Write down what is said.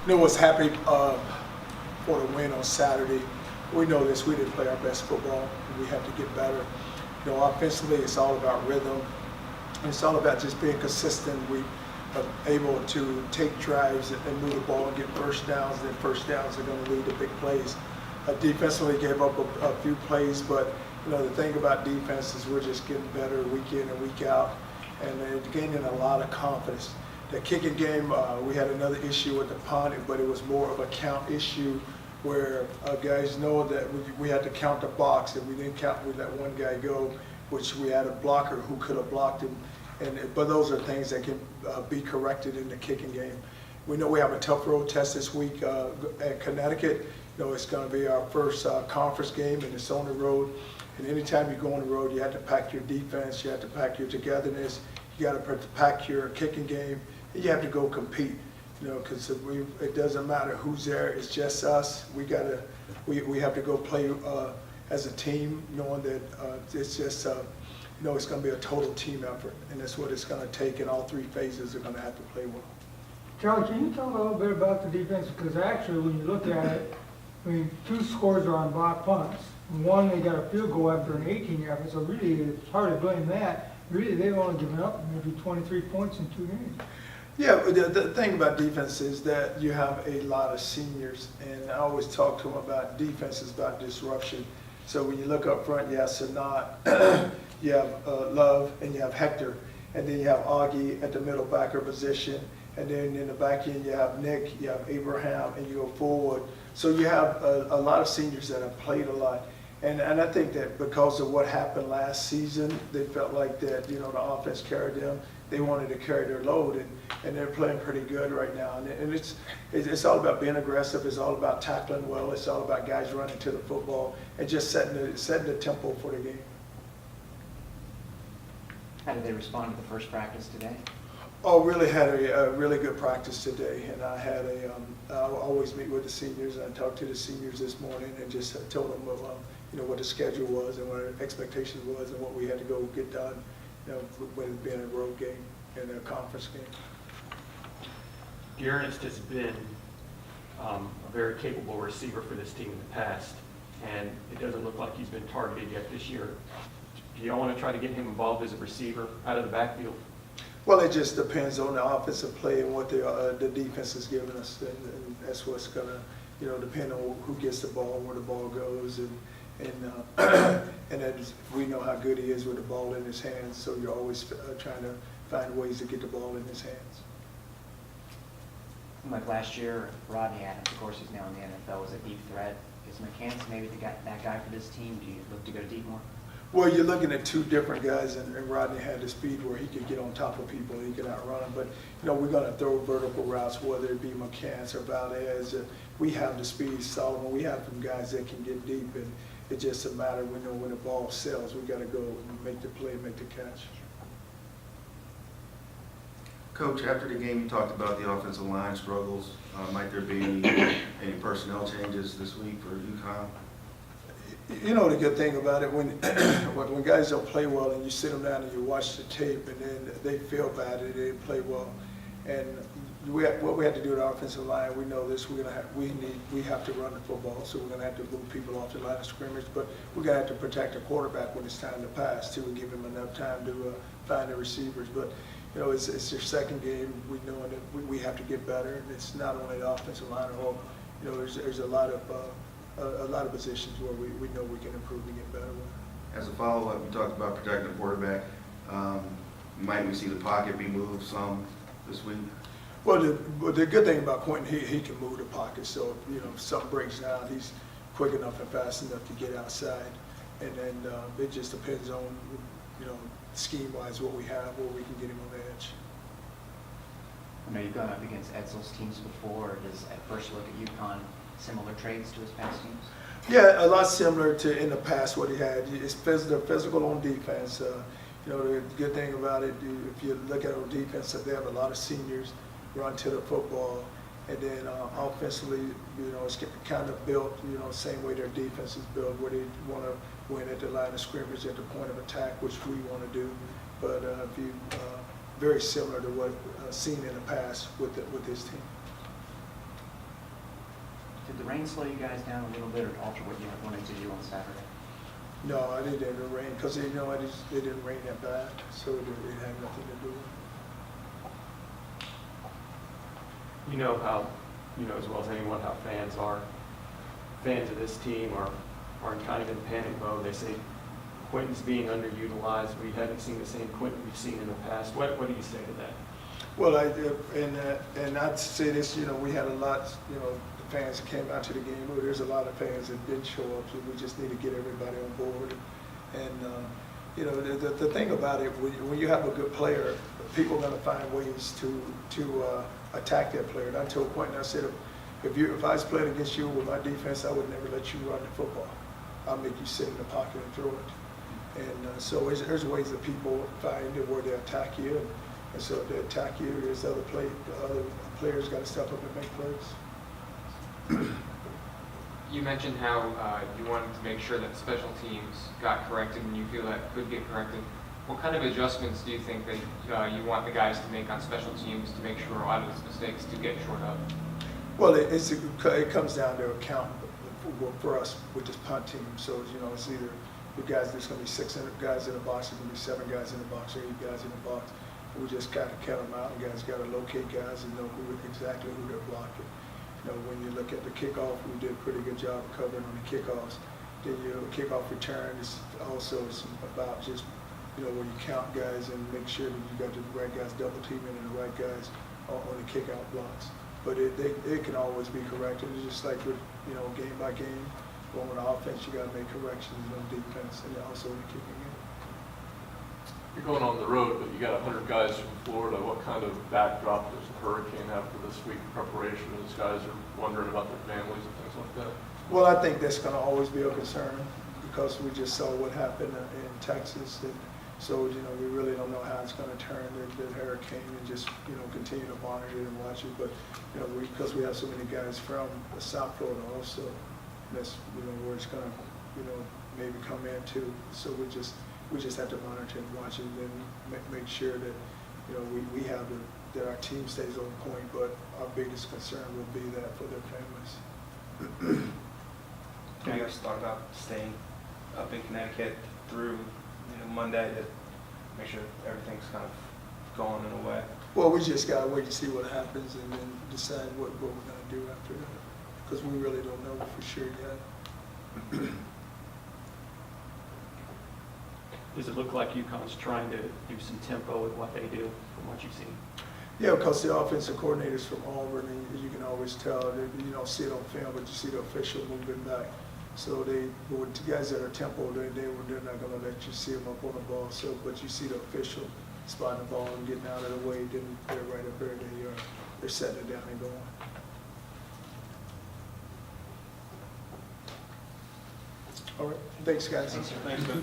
Was happy for the win on Saturday. We know this. We didn't play our best football. We have to get better. Offensively, it's all about rhythm. It's all about just being consistent. We are able to take drives and move the ball and get first downs. And then first downs are going to lead to big plays. Defensively, gave up a few plays, but the thing about defense is we're just getting better week in and week out, and they're gaining a lot of confidence. The kicking game, we had another issue with the punt, but it was more of a count issue where guys know that we had to count the box. If we didn't count, we let one guy go, which we had a blocker who could have blocked him. But those are things that can be corrected in the kicking game. We know we have a tough road test this week at Connecticut. It's going to be our first conference game, and it's on the road. And anytime you go on the road, you have to pack your defense, you have to pack your togetherness, you got to pack your kicking game, and you have to go compete. Because it doesn't matter who's there; it's just us. We have to go play as a team, knowing that it's just it's going to be a total team effort, and that's what it's going to take. And all three phases are going to have to play well. Charlie, can you talk a little bit about the defense? Because actually, when you look at it, two scores are on block punts. One, they got a field goal after an 18-yard, so really it's hard to blame that. Really, they've only given up maybe 23 points in 2 games. Yeah, the thing about defense is that you have a lot of seniors, and I always talk to them about defense is about disruption. So when you look up front, you have Sanat, you have Love, and you have Hector, and then you have Augie at the middle backer position, and then in the back end you have Nick, you have Abraham, and you go forward. So you have a lot of seniors that have played a lot. And I think that because of what happened last season, they felt like that, the offense carried them. They wanted to carry their load, and they're playing pretty good right now. And it's all about being aggressive. It's all about tackling well. It's all about guys running to the football and just setting the tempo for the game. How did they respond to the first practice today? Oh, really had a really good practice today, and I had I always meet with the seniors, and I talked to the seniors this morning and just told them what the schedule was and what our expectations was and what we had to go get done, with it being a road game and a conference game. Ernest has been a very capable receiver for this team in the past, and it doesn't look like he's been targeted yet this year. Do you want to try to get him involved as a receiver out of the backfield? Well, it just depends on the offensive play and what the defense is giving us, and that's what's going to depend on who gets the ball, where the ball goes, and then we know how good he is with the ball in his hands. So you're always trying to find ways to get the ball in his hands. Like last year, Rodney Adams, of course, he's now in the NFL, was a deep threat. Is McCants maybe that guy for this team? Do you look to go deep more? Well, you're looking at two different guys, and Rodney had the speed where he could get on top of people and he could outrun them. But, we're going to throw vertical routes, whether it be McCants or Valdez. We have the speed, Solomon. We have some guys that can get deep, and it's just a matter of when the ball sells, we got to go and make the play, make the catch. Coach, after the game, you talked about the offensive line struggles. Might there be any personnel changes this week for UConn? The good thing about it, when guys don't play well and you sit them down and you watch the tape and then they feel bad and they didn't play well, and what we have to do with our offensive line, we know this, we have to run the football, so we're going to have to move people off the line of scrimmage, but we're going to have to protect the quarterback when it's time to pass too, and give him enough time to find the receivers. But it's your second game. We know that we have to get better, and it's not only the offensive line at all. There's a lot of positions where we know we can improve and get better with. As a follow-up, you talked about protecting the quarterback. Might we see the pocket be moved some this week? Well, the good thing about Quentin, he can move the pocket. So if something breaks down, he's quick enough and fast enough to get outside. And then it just depends on scheme-wise what we have, where we can get him on the edge. I know you've gone up against Edsel's teams before. Does at first look at UConn similar traits to his past teams? Yeah, a lot similar to in the past what he had. It's physical on defense. The good thing about it, if you look at our defense, they have a lot of seniors run to the football, and then offensively, it's kind of built, same way their defense is built, where they want to win at the line of scrimmage at the point of attack, which we want to do. But very similar to what seen in the past with his team. Did the rain slow you guys down a little bit or alter what you wanted to do on Saturday? No, I didn't have the rain, because it didn't rain that bad, so it had nothing to do with it. You know as well as anyone how fans are. Fans of this team are kind of in panic mode. They say Quentin's being underutilized. We haven't seen the same Quentin we've seen in the past. What do you say to that? Well, and I'd say this, we had a lot, the fans that came out to the game, but there's a lot of fans that didn't show up, so we just need to get everybody on board. And, the thing about it, when you have a good player, people are going to find ways to attack that player. And I told Quentin, I said, if I was playing against you with my defense, I would never let you run the football. I'll make you sit in the pocket and throw it. And so there's ways that people find where they attack you. And so if they attack you, there's other players got to step up and make plays. You mentioned how you wanted to make sure that special teams got corrected and you feel that could get corrected. What kind of adjustments do you think that you want the guys to make on special teams to make sure a lot of these mistakes do get shored up? Well, it comes down to accounting for us with this punt team. So, it's either the guys, there's going to be 6 guys in the box, there's going to be 7 guys in the box, or 8 guys in the box. We just got to count them out, and guys got to locate guys and know exactly who they're blocking. When you look at the kickoff, we did a pretty good job covering on the kickoffs. Then kickoff return is also about just, where you count guys and make sure that you got the right guys double teaming and the right guys on the kickout blocks. But it can always be corrected. It's just like with, game by game. Going on offense, you got to make corrections on defense and also in the kicking game. You're going on the road, but you got 100 guys from Florida. What kind of backdrop does the hurricane have for this week of preparation? These guys are wondering about their families and things like that. Well, I think that's going to always be a concern because we just saw what happened in Texas. And so, we really don't know how it's going to turn the hurricane and just, continue to monitor it and watch it. But, because we have so many guys from South Florida also, that's, where it's going to, maybe come into. So we just have to monitor and watch it and make sure that, we have that our team stays on point, but our biggest concern will be that for their families. Have you guys thought about staying up in Connecticut through Monday to make sure everything's kind of going in a way? Well, we just got to wait to see what happens and then decide what we're going to do after that, because we really don't know for sure yet. Does it look like UConn's trying to do some tempo with what they do from what you've seen? Yeah, because the offensive coordinators from Auburn, and you can always tell that you don't see it on film, but you see the official moving back. So with the guys that are tempo, they're not going to let you see them up on the ball. So, but you see the official spotting the ball and getting out of the way, then they're right up there. They're setting it down and going. All right, thanks, guys. Thanks, sir. Thanks, man.